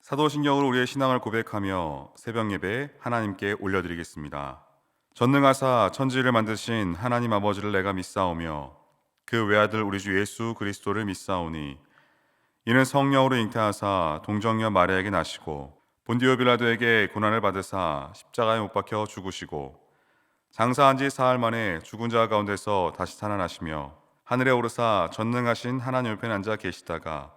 사도신경으로 우리의 신앙을 고백하며 새벽 예배 하나님께 올려드리겠습니다. 전능하사 천지를 만드신 하나님 아버지를 내가 믿사오며 그 외아들 우리 주 예수 그리스도를 믿사오니 이는 성령으로 잉태하사 동정녀 마리아에게 나시고 본디오 빌라도에게 고난을 받으사 십자가에 못 박혀 죽으시고 장사한 지 사흘 만에 죽은 자 가운데서 다시 살아나시며 하늘에 오르사 전능하신 하나님 옆에 앉아 계시다가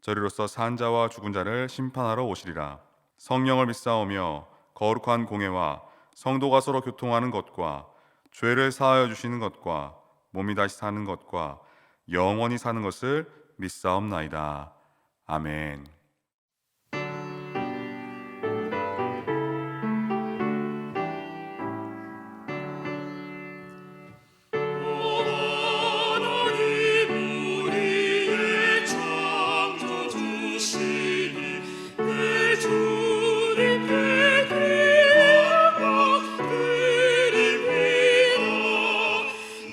저리로서 산 자와 죽은 자를 심판하러 오시리라. 성령을 믿사오며 거룩한 공예와 성도가 서로 교통하는 것과 죄를 사하여 주시는 것과 몸이 다시 사는 것과 영원히 사는 것을 믿사옵나이다. 아멘. 하나님 우리의 창조주시니 내 주님께 귀하가 드립니다.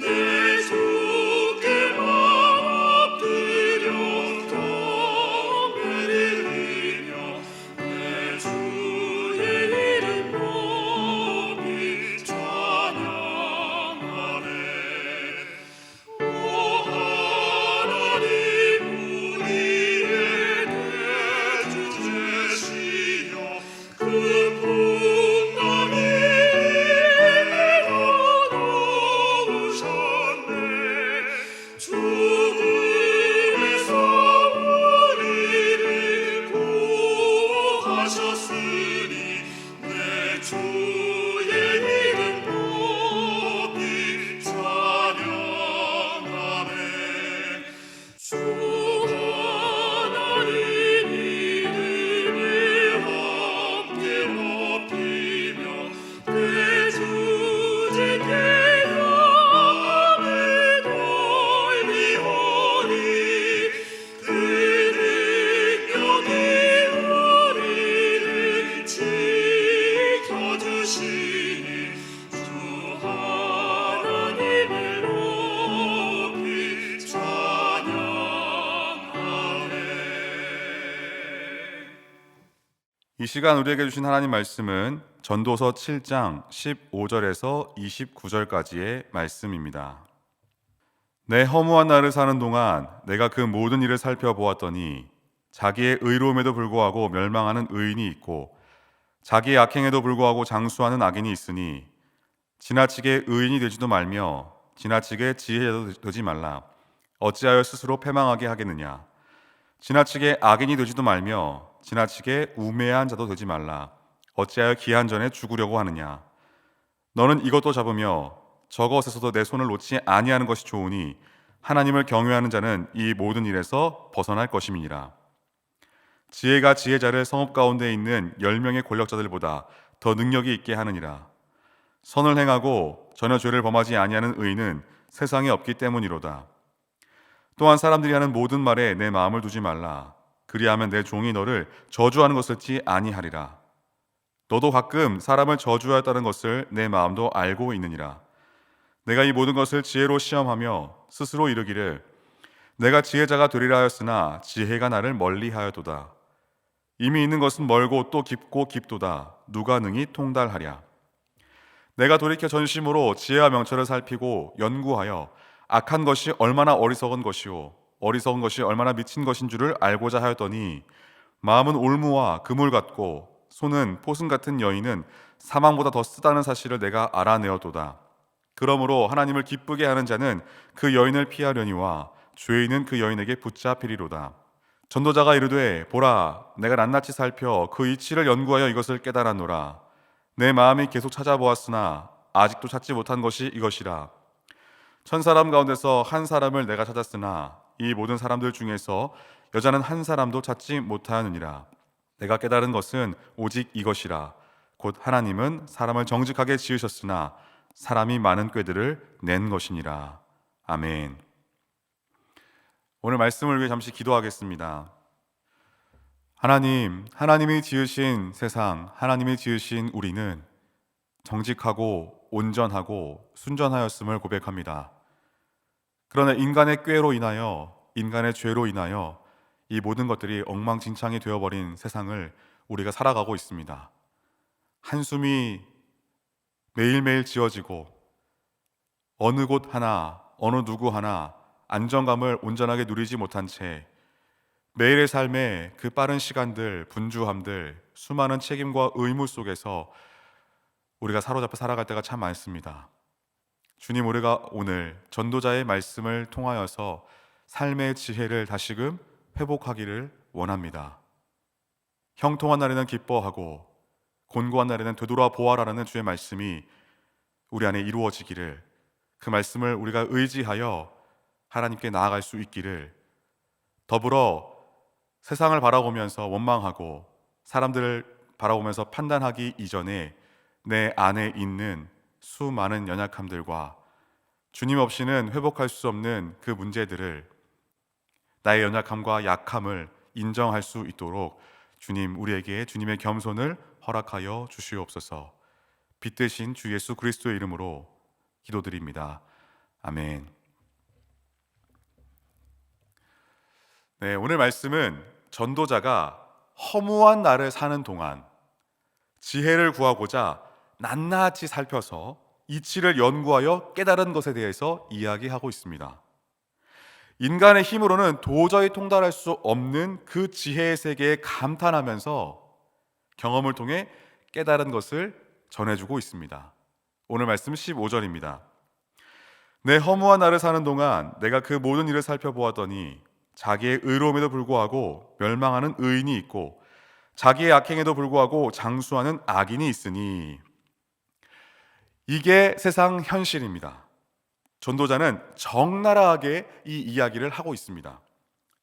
내 주께 마음 엎드려 경배를 드리며 내 주의 이름 높이 찬양하네. 오 하나님 우리의 대주 되시며 그 풍랑이 내려 놓으셨네. 죽음에서 우리를 구하셨으니 내 주의 이름 높이 찬양하네. 주 하나님 이름을 함께 높이며 내 주님께 영광을 돌리오니 그 능력이 우리를 지켜주시니 주 하나님을 높이 찬양하네. 이 시간 우리에게 주신 하나님 말씀은 전도서 7장 15절에서 29절까지의 말씀입니다. 내 허무한 날을 사는 동안 내가 그 모든 일을 살펴보았더니 자기의 의로움에도 불구하고 멸망하는 의인이 있고 자기의 악행에도 불구하고 장수하는 악인이 있으니 지나치게 의인이 되지도 말며 지나치게 지혜자도 되지 말라. 어찌하여 스스로 패망하게 하겠느냐. 지나치게 악인이 되지도 말며 지나치게 우매한 자도 되지 말라. 어찌하여 기한 전에 죽으려고 하느냐. 너는 이것도 잡으며 저것에서도 내 손을 놓지 아니하는 것이 좋으니 하나님을 경외하는 자는 이 모든 일에서 벗어날 것임이니라. 지혜가 지혜자를 성읍 가운데 있는 10명의 권력자들보다 더 능력이 있게 하느니라. 선을 행하고 전혀 죄를 범하지 아니하는 의인은 세상에 없기 때문이로다. 또한 사람들이 하는 모든 말에 내 마음을 두지 말라. 그리하면 내 종이 너를 저주하는 것을 지 아니하리라. 너도 가끔 사람을 저주하였다는 것을 내 마음도 알고 있느니라. 내가 이 모든 것을 지혜로 시험하며 스스로 이르기를 내가 지혜자가 되리라 하였으나 지혜가 나를 멀리하였도다. 이미 있는 것은 멀고 또 깊고 깊도다. 누가 능히 통달하랴. 내가 돌이켜 전심으로 지혜와 명철을 살피고 연구하여 악한 것이 얼마나 어리석은 것이요 어리석은 것이 얼마나 미친 것인 줄을 알고자 하였더니 마음은 올무와 그물 같고 손은 포승 같은 여인은 사망보다 더 쓰다는 사실을 내가 알아내었도다. 그러므로 하나님을 기쁘게 하는 자는 그 여인을 피하려니와 죄인은 그 여인에게 붙잡히리로다. 전도자가 이르되 보라 내가 낱낱이 살펴 그 이치를 연구하여 이것을 깨달았노라. 내 마음이 계속 찾아보았으나 아직도 찾지 못한 것이 이것이라. 천 사람 가운데서 한 사람을 내가 찾았으나 이 모든 사람들 중에서 여자는 한 사람도 찾지 못하였느니라. 내가 깨달은 것은 오직 이것이라. 곧 하나님은 사람을 정직하게 지으셨으나 사람이 많은 꾀들을 낸 것이니라. 아멘. 오늘 말씀을 위해 잠시 기도하겠습니다. 하나님이 지으신 세상, 하나님이 지으신 우리는 정직하고 온전하고 순전하였음을 고백합니다. 그러나 인간의 꾀로 인하여, 인간의 죄로 인하여 이 모든 것들이 엉망진창이 되어버린 세상을 우리가 살아가고 있습니다. 한숨이 매일매일 지어지고 어느 곳 하나, 어느 누구 하나 안정감을 온전하게 누리지 못한 채 매일의 삶의 그 빠른 시간들, 분주함들, 수많은 책임과 의무 속에서 우리가 사로잡혀 살아갈 때가 참 많습니다. 주님, 우리가 오늘 전도자의 말씀을 통하여서 삶의 지혜를 다시금 회복하기를 원합니다. 형통한 날에는 기뻐하고 곤고한 날에는 되돌아 보아라는 주의 말씀이 우리 안에 이루어지기를, 그 말씀을 우리가 의지하여 하나님께 나아갈 수 있기를, 더불어 세상을 바라보면서 원망하고 사람들을 바라보면서 판단하기 이전에 내 안에 있는 수많은 연약함들과 주님 없이는 회복할 수 없는 그 문제들을, 나의 연약함과 약함을 인정할 수 있도록 주님, 우리에게 주님의 겸손을 허락하여 주시옵소서. 빛되신 주 예수 그리스도의 이름으로 기도드립니다. 아멘. 네, 오늘 말씀은 전도자가 허무한 날을 사는 동안 지혜를 구하고자 낱낱이 살펴서 이치를 연구하여 깨달은 것에 대해서 이야기하고 있습니다. 인간의 힘으로는 도저히 통달할 수 없는 그 지혜의 세계에 감탄하면서 경험을 통해 깨달은 것을 전해주고 있습니다. 오늘 말씀 15절입니다. 내 허무한 날을 사는 동안 내가 그 모든 일을 살펴보았더니 자기의 의로움에도 불구하고 멸망하는 의인이 있고 자기의 악행에도 불구하고 장수하는 악인이 있으니, 이게 세상 현실입니다. 전도자는 적나라하게 이 이야기를 하고 있습니다.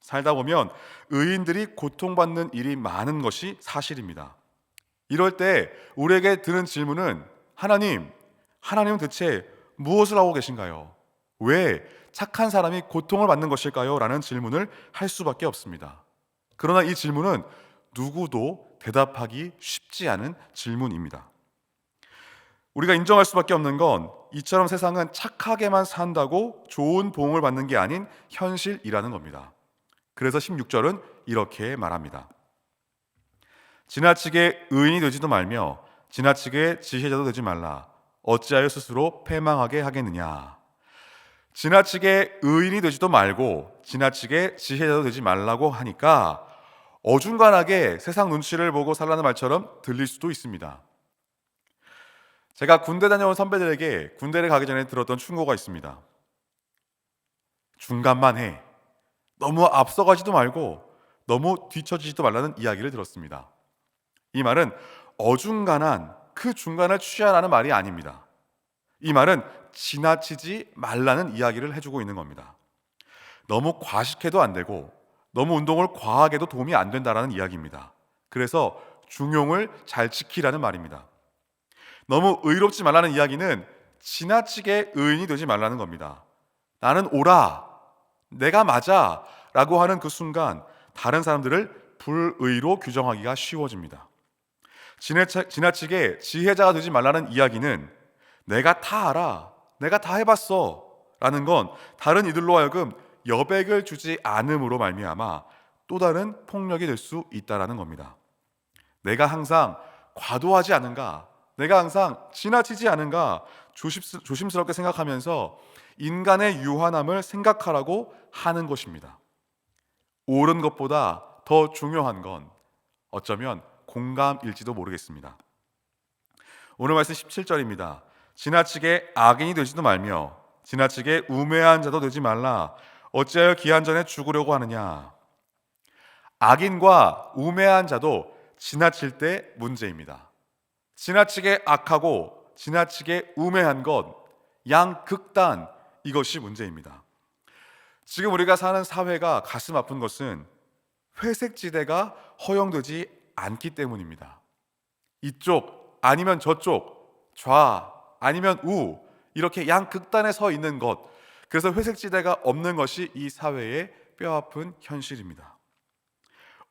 살다 보면 의인들이 고통받는 일이 많은 것이 사실입니다. 이럴 때 우리에게 드는 질문은, 하나님은 대체 무엇을 하고 계신가요? 왜 착한 사람이 고통을 받는 것일까요? 라는 질문을 할 수밖에 없습니다. 그러나 이 질문은 누구도 대답하기 쉽지 않은 질문입니다. 우리가 인정할 수밖에 없는 건 이처럼 세상은 착하게만 산다고 좋은 보응을 받는 게 아닌 현실이라는 겁니다. 그래서 16절은 이렇게 말합니다. 지나치게 의인이 되지도 말며 지나치게 지혜자도 되지 말라. 어찌하여 스스로 패망하게 하겠느냐. 지나치게 의인이 되지도 말고 지나치게 지혜자도 되지 말라고 하니까 어중간하게 세상 눈치를 보고 살라는 말처럼 들릴 수도 있습니다. 제가 군대 다녀온 선배들에게 군대를 가기 전에 들었던 충고가 있습니다. 중간만 해. 너무 앞서가지도 말고 너무 뒤처지지도 말라는 이야기를 들었습니다. 이 말은 어중간한 그 중간을 취하라는 말이 아닙니다. 이 말은 지나치지 말라는 이야기를 해주고 있는 겁니다. 너무 과식해도 안 되고 너무 운동을 과하게 해도 도움이 안 된다는 이야기입니다. 그래서 중용을 잘 지키라는 말입니다. 너무 의롭지 말라는 이야기는 지나치게 의인이 되지 말라는 겁니다. 나는 옳아, 내가 맞아 라고 하는 그 순간 다른 사람들을 불의로 규정하기가 쉬워집니다. 지나치게 지혜자가 되지 말라는 이야기는 내가 다 알아, 내가 다 해봤어 라는 건 다른 이들로 하여금 여백을 주지 않음으로 말미암아 또 다른 폭력이 될 수 있다는 겁니다. 내가 항상 과도하지 않은가, 내가 항상 지나치지 않은가 조심스럽게 생각하면서 인간의 유한함을 생각하라고 하는 것입니다. 옳은 것보다 더 중요한 건 어쩌면 공감일지도 모르겠습니다. 오늘 말씀 17절입니다. 지나치게 악인이 되지도 말며 지나치게 우매한 자도 되지 말라. 어찌하여 기한 전에 죽으려고 하느냐. 악인과 우매한 자도 지나칠 때 문제입니다. 지나치게 악하고 지나치게 우매한 것, 양극단, 이것이 문제입니다. 지금 우리가 사는 사회가 가슴 아픈 것은 회색지대가 허용되지 않기 때문입니다. 이쪽 아니면 저쪽, 좌 아니면 우, 이렇게 양극단에 서 있는 것, 그래서 회색지대가 없는 것이 이 사회의 뼈아픈 현실입니다.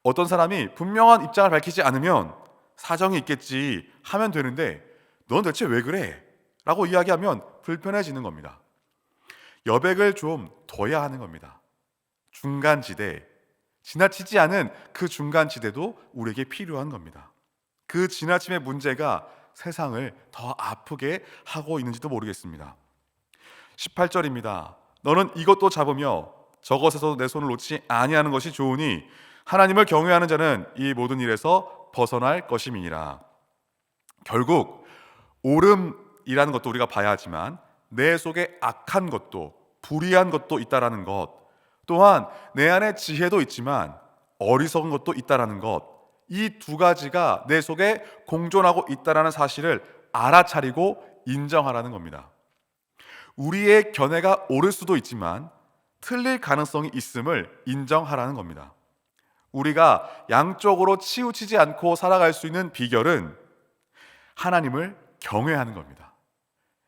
어떤 사람이 분명한 입장을 밝히지 않으면 사정이 있겠지 하면 되는데 넌 대체 왜 그래? 라고 이야기하면 불편해지는 겁니다. 여백을 좀 둬야 하는 겁니다. 중간지대, 지나치지 않은 그 중간지대도 우리에게 필요한 겁니다. 그 지나침의 문제가 세상을 더 아프게 하고 있는지도 모르겠습니다. 18절입니다. 너는 이것도 잡으며 저것에서 내 손을 놓지 아니하는 것이 좋으니 하나님을 경외하는 자는 이 모든 일에서 벗어날 것임이니라. 결국 오름이라는 것도 우리가 봐야 하지만 내 속에 악한 것도 불의한 것도 있다라는 것, 또한 내 안에 지혜도 있지만 어리석은 것도 있다라는 것, 이 두 가지가 내 속에 공존하고 있다라는 사실을 알아차리고 인정하라는 겁니다. 우리의 견해가 옳을 수도 있지만 틀릴 가능성이 있음을 인정하라는 겁니다. 우리가 양쪽으로 치우치지 않고 살아갈 수 있는 비결은 하나님을 경외하는 겁니다.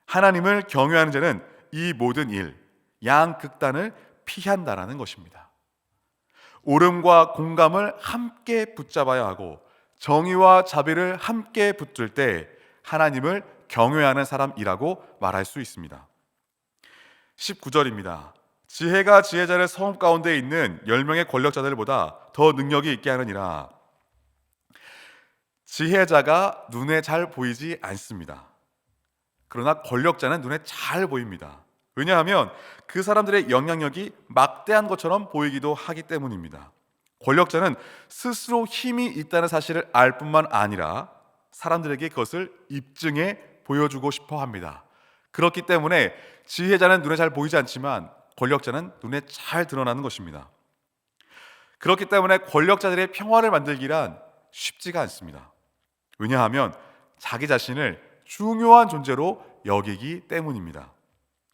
하나님을 경외하는 자는 이 모든 일, 양극단을 피한다라는 것입니다. 옳음과 공감을 함께 붙잡아야 하고 정의와 자비를 함께 붙들 때 하나님을 경외하는 사람이라고 말할 수 있습니다. 19절입니다. 지혜가 지혜자를 성읍 가운데 있는 10명의 권력자들보다 더 능력이 있게 하느니라. 지혜자가 눈에 잘 보이지 않습니다. 그러나 권력자는 눈에 잘 보입니다. 왜냐하면 그 사람들의 영향력이 막대한 것처럼 보이기도 하기 때문입니다. 권력자는 스스로 힘이 있다는 사실을 알 뿐만 아니라 사람들에게 그것을 입증해 보여주고 싶어 합니다. 그렇기 때문에 지혜자는 눈에 잘 보이지 않지만 권력자는 눈에 잘 드러나는 것입니다. 그렇기 때문에 권력자들의 평화를 만들기란 쉽지가 않습니다. 왜냐하면 자기 자신을 중요한 존재로 여기기 때문입니다.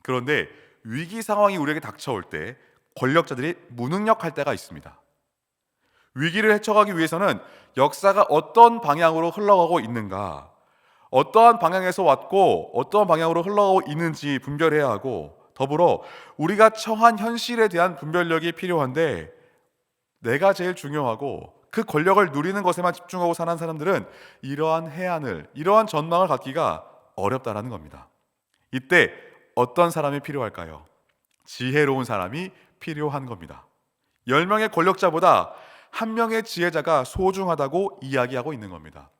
그런데 위기 상황이 우리에게 닥쳐올 때 권력자들이 무능력할 때가 있습니다. 위기를 헤쳐가기 위해서는 역사가 어떤 방향으로 흘러가고 있는가, 어떠한 방향에서 왔고 어떠한 방향으로 흘러가고 있는지 분별해야 하고, 더불어 우리가 처한 현실에 대한 분별력이 필요한데 내가 제일 중요하고 그 권력을 누리는 것에만 집중하고 사는 사람들은 이러한 해안을, 이러한 전망을 갖기가 어렵다라는 겁니다. 이때 어떤 사람이 필요할까요? 지혜로운 사람이 필요한 겁니다. 10명의 권력자보다 1명의 지혜자가 소중하다고 이야기하고 있는 겁니다.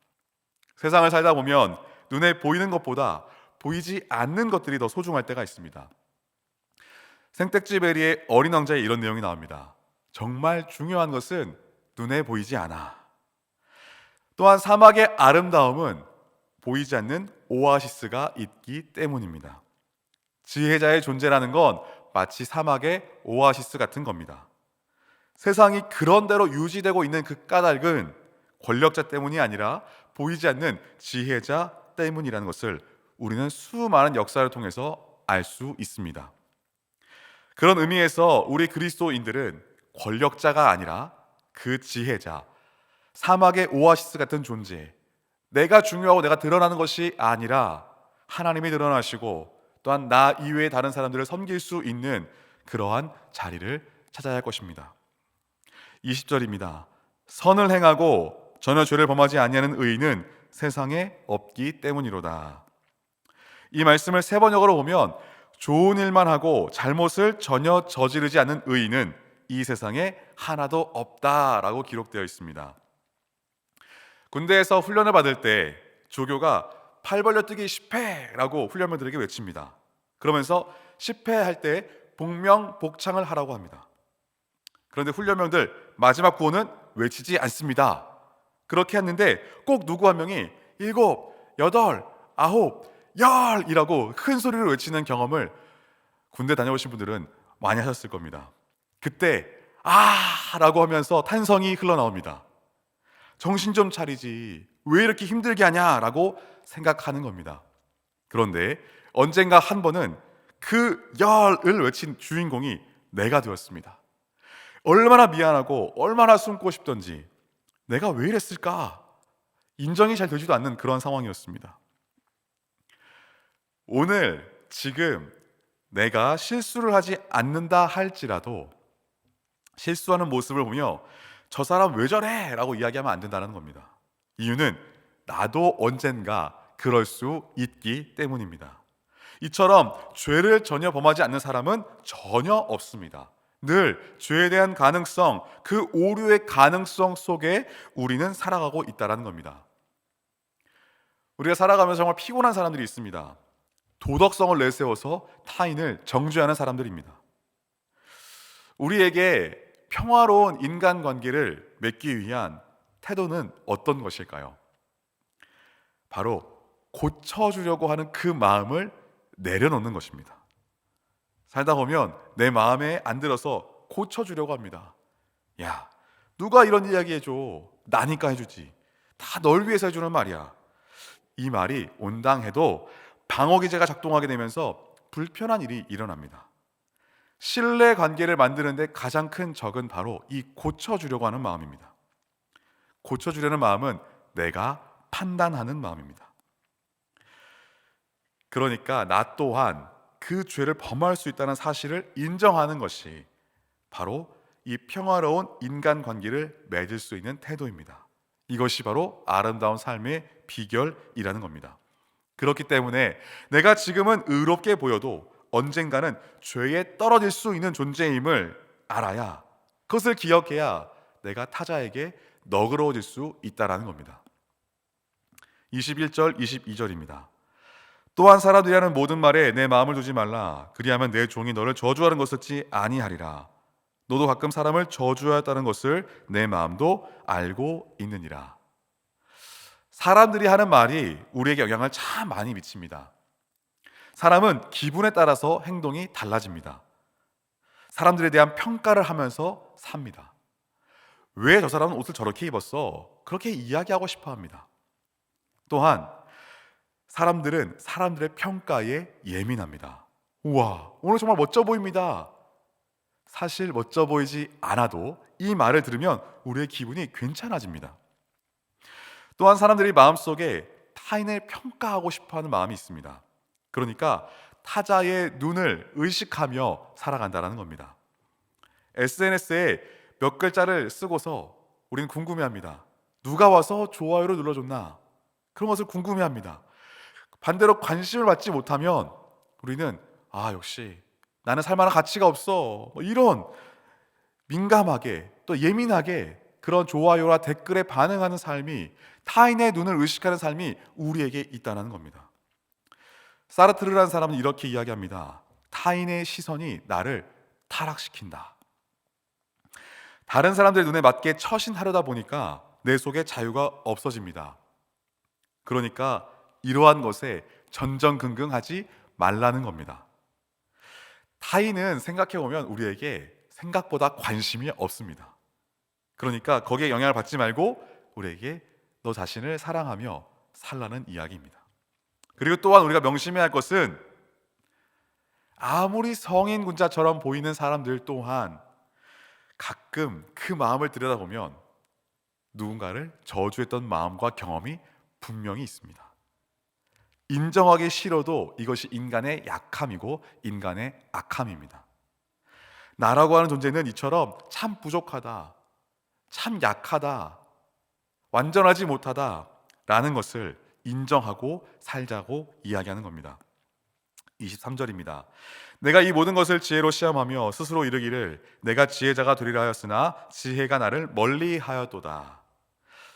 세상을 살다 보면 눈에 보이는 것보다 보이지 않는 것들이 더 소중할 때가 있습니다. 생텍쥐베리의 어린 왕자에 이런 내용이 나옵니다. 정말 중요한 것은 눈에 보이지 않아. 또한 사막의 아름다움은 보이지 않는 오아시스가 있기 때문입니다. 지혜자의 존재라는 건 마치 사막의 오아시스 같은 겁니다. 세상이 그런대로 유지되고 있는 그 까닭은 권력자 때문이 아니라 보이지 않는 지혜자 때문이라는 것을 우리는 수많은 역사를 통해서 알 수 있습니다. 그런 의미에서 우리 그리스도인들은 권력자가 아니라 그 지혜자, 사막의 오아시스 같은 존재, 내가 중요하고 내가 드러나는 것이 아니라 하나님이 드러나시고 또한 나 이외의 다른 사람들을 섬길 수 있는 그러한 자리를 찾아야 할 것입니다. 20절입니다. 선을 행하고 전혀 죄를 범하지 아니하는 의인은 세상에 없기 때문이로다. 이 말씀을 세 번역으로 보면 좋은 일만 하고 잘못을 전혀 저지르지 않는 의인은 이 세상에 하나도 없다라고 기록되어 있습니다. 군대에서 훈련을 받을 때 조교가 팔 벌려 뛰기 10회라고 훈련병들에게 외칩니다. 그러면서 10회 할 때 복명복창을 하라고 합니다. 그런데 훈련병들 마지막 구호는 외치지 않습니다. 그렇게 했는데 꼭 누구 한 명이 7, 8, 9, 10이라고 큰 소리를 외치는 경험을 군대 다녀오신 분들은 많이 하셨을 겁니다. 그때 라고 하면서 탄성이 흘러나옵니다. 정신 좀 차리지, 왜 이렇게 힘들게 하냐라고 생각하는 겁니다. 그런데 언젠가 한 번은 그 열을 외친 주인공이 내가 되었습니다. 얼마나 미안하고 얼마나 숨고 싶던지, 내가 왜 이랬을까? 인정이 잘 되지도 않는 그런 상황이었습니다. 오늘 지금 내가 실수를 하지 않는다 할지라도 실수하는 모습을 보며 저 사람 왜 저래? 라고 이야기하면 안 된다는 겁니다. 이유는 나도 언젠가 그럴 수 있기 때문입니다. 이처럼 죄를 전혀 범하지 않는 사람은 전혀 없습니다. 늘 죄에 대한 가능성, 그 오류의 가능성 속에 우리는 살아가고 있다는 겁니다. 우리가 살아가면서 정말 피곤한 사람들이 있습니다. 도덕성을 내세워서 타인을 정죄하는 사람들입니다. 우리에게 평화로운 인간관계를 맺기 위한 태도는 어떤 것일까요? 바로 고쳐주려고 하는 그 마음을 내려놓는 것입니다. 살다 보면 내 마음에 안 들어서 고쳐주려고 합니다. 야, 누가 이런 이야기 해줘? 나니까 해주지. 다 널 위해서 해주는 말이야. 이 말이 온당해도 방어기제가 작동하게 되면서 불편한 일이 일어납니다. 신뢰 관계를 만드는데 가장 큰 적은 바로 이 고쳐주려고 하는 마음입니다. 고쳐주려는 마음은 내가 판단하는 마음입니다. 그러니까 나 또한 그 죄를 범할 수 있다는 사실을 인정하는 것이 바로 이 평화로운 인간관계를 맺을 수 있는 태도입니다. 이것이 바로 아름다운 삶의 비결이라는 겁니다. 그렇기 때문에 내가 지금은 의롭게 보여도 언젠가는 죄에 떨어질 수 있는 존재임을 알아야, 그것을 기억해야 내가 타자에게 너그러워질 수 있다는 겁니다. 21절, 22절입니다. 또한 사람들이 하는 모든 말에 내 마음을 두지 말라. 그리하면 내 종이 너를 저주하는 것을 듣지 아니하리라. 너도 가끔 사람을 저주하였다는 것을 내 마음도 알고 있느니라. 사람들이 하는 말이 우리에게 영향을 참 많이 미칩니다. 사람은 기분에 따라서 행동이 달라집니다. 사람들에 대한 평가를 하면서 삽니다. 왜 저 사람은 옷을 저렇게 입었어? 그렇게 이야기하고 싶어 합니다. 또한 사람들은 사람들의 평가에 예민합니다. 우와, 오늘 정말 멋져 보입니다. 사실 멋져 보이지 않아도 이 말을 들으면 우리의 기분이 괜찮아집니다. 또한 사람들이 마음속에 타인을 평가하고 싶어하는 마음이 있습니다. 그러니까 타자의 눈을 의식하며 살아간다는 겁니다. SNS에 몇 글자를 쓰고서 우리는 궁금해합니다. 누가 와서 좋아요를 눌러줬나? 그런 것을 궁금해합니다. 반대로 관심을 받지 못하면 우리는 역시 나는 살 만한 가치가 없어, 이런 민감하게 또 예민하게 그런 좋아요와 댓글에 반응하는 삶이, 타인의 눈을 의식하는 삶이 우리에게 있다는 겁니다. 사르트르라는 사람은 이렇게 이야기합니다. 타인의 시선이 나를 타락시킨다. 다른 사람들의 눈에 맞게 처신하려다 보니까 내 속에 자유가 없어집니다. 그러니까 이러한 것에 전전긍긍하지 말라는 겁니다. 타인은 생각해보면 우리에게 생각보다 관심이 없습니다. 그러니까 거기에 영향을 받지 말고 우리에게 너 자신을 사랑하며 살라는 이야기입니다. 그리고 또한 우리가 명심해야 할 것은 아무리 성인군자처럼 보이는 사람들 또한 가끔 그 마음을 들여다보면 누군가를 저주했던 마음과 경험이 분명히 있습니다. 인정하기 싫어도 이것이 인간의 약함이고 인간의 악함입니다. 나라고 하는 존재는 이처럼 참 부족하다, 참 약하다, 완전하지 못하다 라는 것을 인정하고 살자고 이야기하는 겁니다. 23절입니다. 내가 이 모든 것을 지혜로 시험하며 스스로 이르기를 내가 지혜자가 되리라 하였으나 지혜가 나를 멀리하였도다.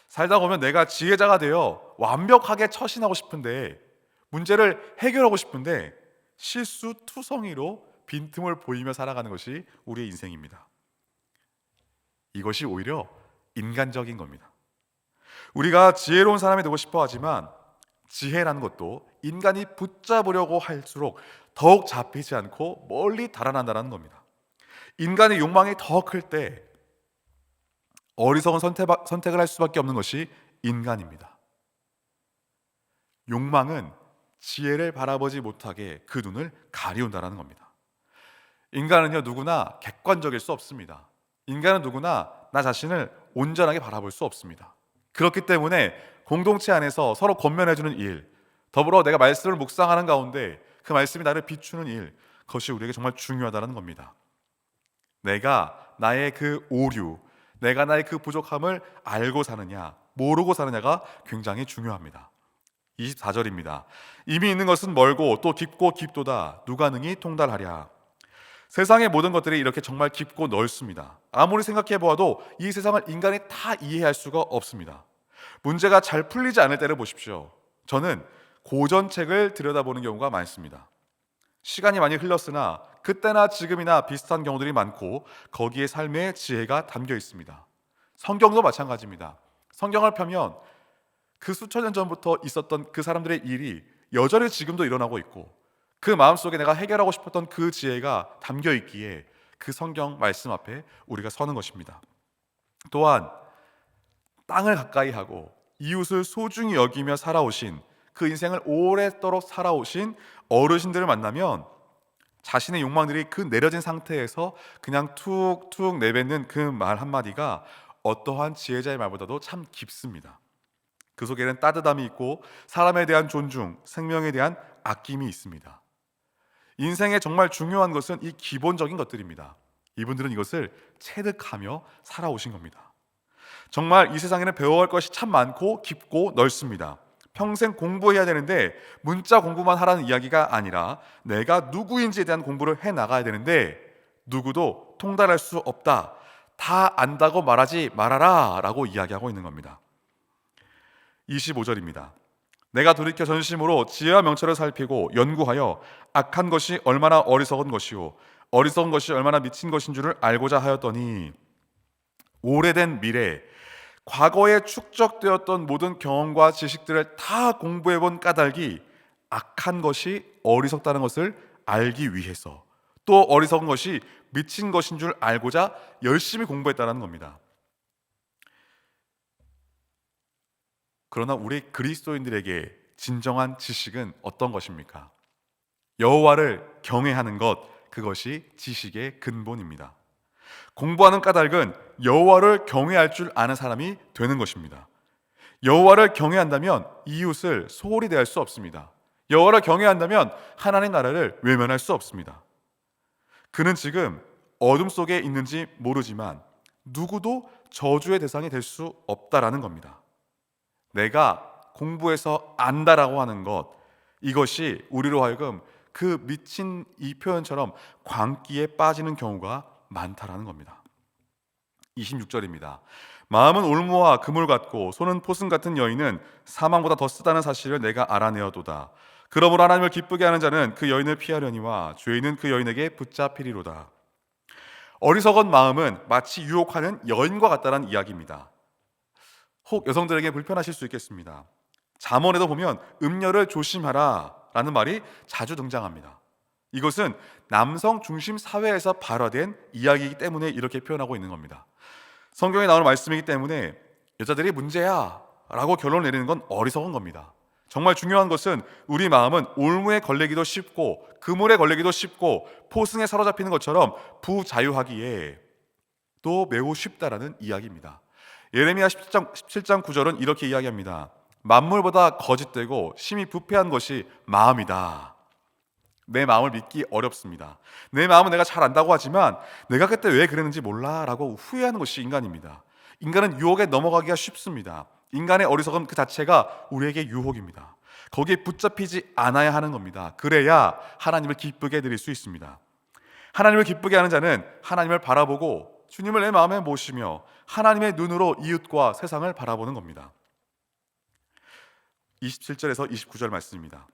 살다 보면 내가 지혜자가 되어 완벽하게 처신하고 싶은데, 문제를 해결하고 싶은데 실수투성이로 빈틈을 보이며 살아가는 것이 우리의 인생입니다. 이것이 오히려 인간적인 겁니다. 우리가 지혜로운 사람이 되고 싶어 하지만 지혜라는 것도 인간이 붙잡으려고 할수록 더욱 잡히지 않고 멀리 달아난다는 겁니다. 인간의 욕망이 더 클 때 어리석은 선택을 할 수밖에 없는 것이 인간입니다. 욕망은 지혜를 바라보지 못하게 그 눈을 가리운다는 겁니다. 인간은요, 누구나 객관적일 수 없습니다. 인간은 누구나 나 자신을 온전하게 바라볼 수 없습니다. 그렇기 때문에 공동체 안에서 서로 권면해주는 일, 더불어 내가 말씀을 묵상하는 가운데 그 말씀이 나를 비추는 일, 그것이 우리에게 정말 중요하다는 겁니다. 내가 나의 그 오류, 내가 나의 그 부족함을 알고 사느냐, 모르고 사느냐가 굉장히 중요합니다. 24절입니다. 이미 있는 것은 멀고 또 깊고 깊도다. 누가 능히 통달하랴. 세상의 모든 것들이 이렇게 정말 깊고 넓습니다. 아무리 생각해 보아도 이 세상을 인간이 다 이해할 수가 없습니다. 문제가 잘 풀리지 않을 때를 보십시오. 저는 고전책을 들여다보는 경우가 많습니다. 시간이 많이 흘렀으나 그때나 지금이나 비슷한 경우들이 많고 거기에 삶의 지혜가 담겨 있습니다. 성경도 마찬가지입니다. 성경을 펴면 그 수천 년 전부터 있었던 그 사람들의 일이 여전히 지금도 일어나고 있고 그 마음속에 내가 해결하고 싶었던 그 지혜가 담겨 있기에 그 성경 말씀 앞에 우리가 서는 것입니다. 또한 땅을 가까이 하고 이웃을 소중히 여기며 살아오신 그 인생을 오래도록 살아오신 어르신들을 만나면 자신의 욕망들이 그 내려진 상태에서 그냥 툭툭 내뱉는 그 말 한마디가 어떠한 지혜자의 말보다도 참 깊습니다. 그 속에는 따뜻함이 있고 사람에 대한 존중, 생명에 대한 아낌이 있습니다. 인생에 정말 중요한 것은 이 기본적인 것들입니다. 이분들은 이것을 체득하며 살아오신 겁니다. 정말 이 세상에는 배워야 할 것이 참 많고 깊고 넓습니다. 평생 공부해야 되는데 문자 공부만 하라는 이야기가 아니라 내가 누구인지에 대한 공부를 해나가야 되는데 누구도 통달할 수 없다. 다 안다고 말하지 말아라 라고 이야기하고 있는 겁니다. 25절입니다. 내가 돌이켜 전심으로 지혜와 명철을 살피고 연구하여 악한 것이 얼마나 어리석은 것이요 어리석은 것이 얼마나 미친 것인 줄을 알고자 하였더니 오래된 미래 과거에 축적되었던 모든 경험과 지식들을 다 공부해본 까닭이 악한 것이 어리석다는 것을 알기 위해서 또 어리석은 것이 미친 것인 줄 알고자 열심히 공부했다는 겁니다. 그러나 우리 그리스도인들에게 진정한 지식은 어떤 것입니까? 여호와를 경외하는 것, 그것이 지식의 근본입니다. 공부하는 까닭은 여호와를 경외할 줄 아는 사람이 되는 것입니다. 여호와를 경외한다면 이웃을 소홀히 대할 수 없습니다. 여호와를 경외한다면 하나님 나라를 외면할 수 없습니다. 그는 지금 어둠 속에 있는지 모르지만 누구도 저주의 대상이 될 수 없다라는 겁니다. 내가 공부해서 안다라고 하는 것, 이것이 우리로 하여금 그 미친 이 표현처럼 광기에 빠지는 경우가 많다라는 겁니다. 26절입니다. 마음은 올무와 그물 같고 손은 포승 같은 여인은 사망보다 더 쓰다는 사실을 내가 알아내어도다. 그러므로 하나님을 기쁘게 하는 자는 그 여인을 피하려니와 죄인은 그 여인에게 붙잡히리로다. 어리석은 마음은 마치 유혹하는 여인과 같다는 이야기입니다. 혹 여성들에게 불편하실 수 있겠습니다. 잠언에도 보면 음녀를 조심하라 라는 말이 자주 등장합니다. 이것은 남성 중심 사회에서 발화된 이야기이기 때문에 이렇게 표현하고 있는 겁니다. 성경에 나오는 말씀이기 때문에 여자들이 문제야 라고 결론을 내리는 건 어리석은 겁니다. 정말 중요한 것은 우리 마음은 올무에 걸리기도 쉽고 그물에 걸리기도 쉽고 포승에 사로잡히는 것처럼 부자유하기에 또 매우 쉽다라는 이야기입니다. 예레미야 17장 9절은 이렇게 이야기합니다. 만물보다 거짓되고 심히 부패한 것이 마음이다. 내 마음을 믿기 어렵습니다. 내 마음은 내가 잘 안다고 하지만 내가 그때 왜 그랬는지 몰라 라고 후회하는 것이 인간입니다. 인간은 유혹에 넘어가기가 쉽습니다. 인간의 어리석음 그 자체가 우리에게 유혹입니다. 거기에 붙잡히지 않아야 하는 겁니다. 그래야 하나님을 기쁘게 드릴 수 있습니다. 하나님을 기쁘게 하는 자는 하나님을 바라보고 주님을 내 마음에 모시며 하나님의 눈으로 이웃과 세상을 바라보는 겁니다. 27절에서 29절 말씀입니다.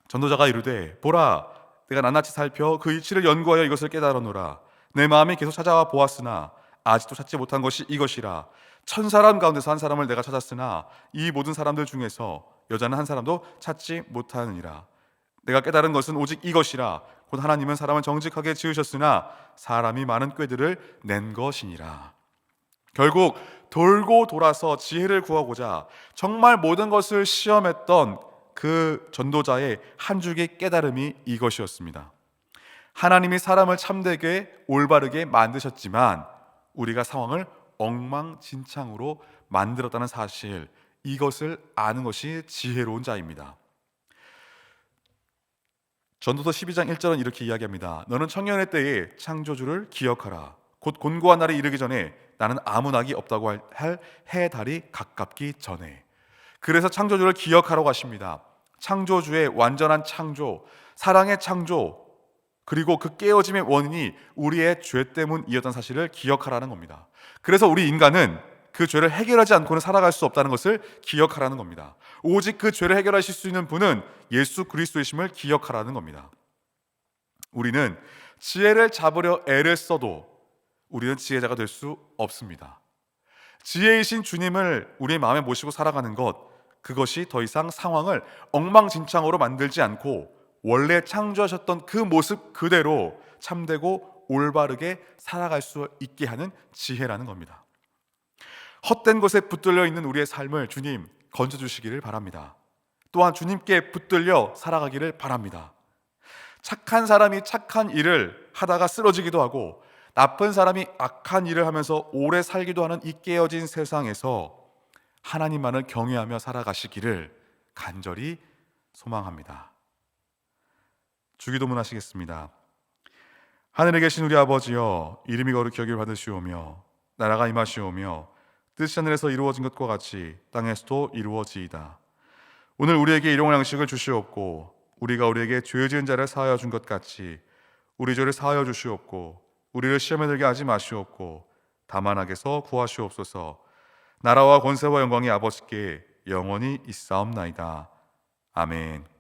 전도자가 이르되 보라 내가 낱낱이 살펴 그 이치를 연구하여 이것을 깨달았노라. 내 마음이 계속 찾아와 보았으나 아직도 찾지 못한 것이 이것이라. 1000사람 가운데서 한 사람을 내가 찾았으나 이 모든 사람들 중에서 여자는 한 사람도 찾지 못하느니라. 내가 깨달은 것은 오직 이것이라. 곧 하나님은 사람을 정직하게 지으셨으나 사람이 많은 꾀들을 낸 것이니라. 결국 돌고 돌아서 지혜를 구하고자 정말 모든 것을 시험했던 그 전도자의 한 줄기 깨달음이 이것이었습니다. 하나님이 사람을 참되게 올바르게 만드셨지만 우리가 상황을 엉망진창으로 만들었다는 사실, 이것을 아는 것이 지혜로운 자입니다. 전도서 12장 1절은 이렇게 이야기합니다. 너는 청년의 때에 창조주를 기억하라. 곧 곤고한 날이 이르기 전에 나는 아무 낙이 없다고 할 해 달이 가깝기 전에. 그래서 창조주를 기억하라고 하십니다. 창조주의 완전한 창조, 사랑의 창조, 그리고 그 깨어짐의 원인이 우리의 죄 때문이었던 사실을 기억하라는 겁니다. 그래서 우리 인간은 그 죄를 해결하지 않고는 살아갈 수 없다는 것을 기억하라는 겁니다. 오직 그 죄를 해결하실 수 있는 분은 예수 그리스도이심을 기억하라는 겁니다. 우리는 지혜를 잡으려 애를 써도 우리는 지혜자가 될 수 없습니다. 지혜이신 주님을 우리의 마음에 모시고 살아가는 것, 그것이 더 이상 상황을 엉망진창으로 만들지 않고 원래 창조하셨던 그 모습 그대로 참되고 올바르게 살아갈 수 있게 하는 지혜라는 겁니다. 헛된 것에 붙들려 있는 우리의 삶을 주님 건져주시기를 바랍니다. 또한 주님께 붙들려 살아가기를 바랍니다. 착한 사람이 착한 일을 하다가 쓰러지기도 하고 나쁜 사람이 악한 일을 하면서 오래 살기도 하는 이 깨어진 세상에서 하나님만을 경외하며 살아가시기를 간절히 소망합니다. 주기도문 하시겠습니다. 하늘에 계신 우리 아버지여, 이름이 거룩히 여길 받으시오며 나라가 임하시오며 뜻이 하늘에서 이루어진 것과 같이 땅에서도 이루어지이다. 오늘 우리에게 일용할 양식을 주시옵고 우리가 우리에게 죄 지은 자를 사하여 준 것 같이 우리 죄를 사하여 주시옵고 우리를 시험에 들게 하지 마시옵고 다만 악에서 구하시옵소서. 나라와 권세와 영광이 아버지께 영원히 있사옵나이다. 아멘.